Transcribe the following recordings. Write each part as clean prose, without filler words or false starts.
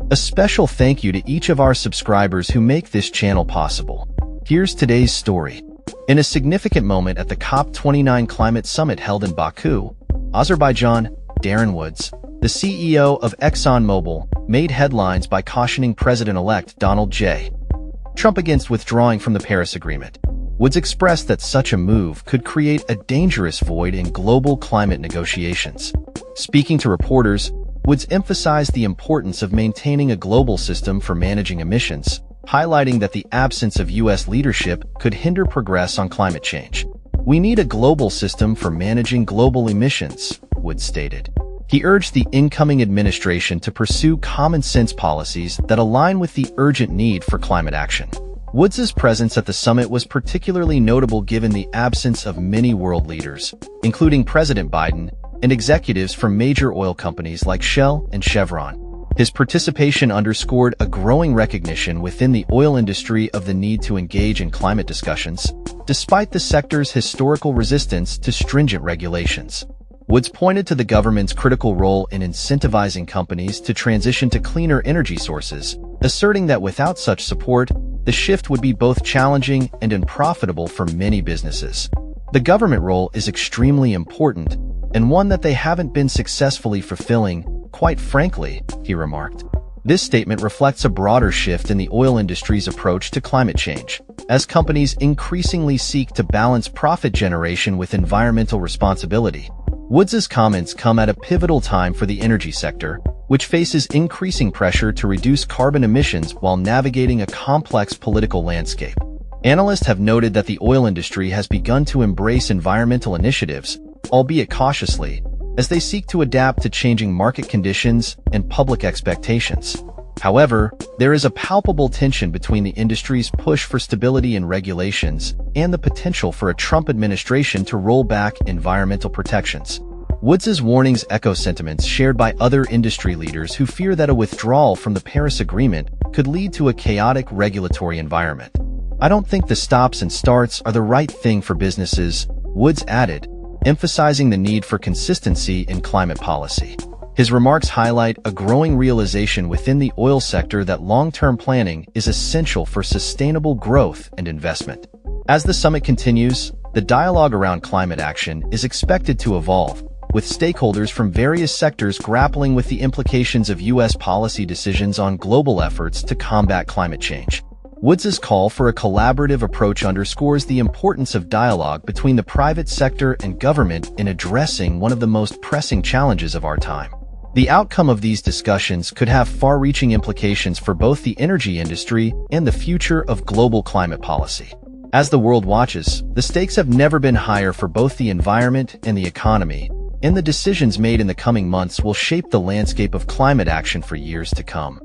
A special thank you to each of our subscribers who make this channel possible. Here's today's story. In a significant moment at the COP29 Climate Summit held in Baku, Azerbaijan, Darren Woods, the CEO of Exxon Mobil, made headlines by cautioning President-elect Donald J. Trump against withdrawing from the Paris Agreement. Woods expressed that such a move could create a dangerous void in global climate negotiations. Speaking to reporters, Woods emphasized the importance of maintaining a global system for managing emissions, highlighting that the absence of U.S. leadership could hinder progress on climate change. "We need a global system for managing global emissions," Woods stated. He urged the incoming administration to pursue common-sense policies that align with the urgent need for climate action. Woods' presence at the summit was particularly notable given the absence of many world leaders, including President Biden, and executives from major oil companies like Shell and Chevron. His participation underscored a growing recognition within the oil industry of the need to engage in climate discussions, despite the sector's historical resistance to stringent regulations. Woods pointed to the government's critical role in incentivizing companies to transition to cleaner energy sources, asserting that without such support, the shift would be both challenging and unprofitable for many businesses. "The government role is extremely important, and one that they haven't been successfully fulfilling, quite frankly," he remarked. This statement reflects a broader shift in the oil industry's approach to climate change, as companies increasingly seek to balance profit generation with environmental responsibility. Woods' comments come at a pivotal time for the energy sector, which faces increasing pressure to reduce carbon emissions while navigating a complex political landscape. Analysts have noted that the oil industry has begun to embrace environmental initiatives, albeit cautiously, as they seek to adapt to changing market conditions and public expectations. However, there is a palpable tension between the industry's push for stability and regulations and the potential for a Trump administration to roll back environmental protections. Woods' warnings echo sentiments shared by other industry leaders who fear that a withdrawal from the Paris Agreement could lead to a chaotic regulatory environment. "I don't think the stops and starts are the right thing for businesses," Woods added, emphasizing the need for consistency in climate policy. His remarks highlight a growing realization within the oil sector that long-term planning is essential for sustainable growth and investment. As the summit continues, the dialogue around climate action is expected to evolve, with stakeholders from various sectors grappling with the implications of U.S. policy decisions on global efforts to combat climate change. Woods' call for a collaborative approach underscores the importance of dialogue between the private sector and government in addressing one of the most pressing challenges of our time. The outcome of these discussions could have far-reaching implications for both the energy industry and the future of global climate policy. As the world watches, the stakes have never been higher for both the environment and the economy, and the decisions made in the coming months will shape the landscape of climate action for years to come.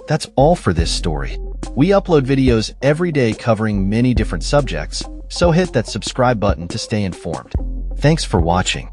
That's all for this story. We upload videos every day covering many different subjects, so hit that subscribe button to stay informed. Thanks for watching.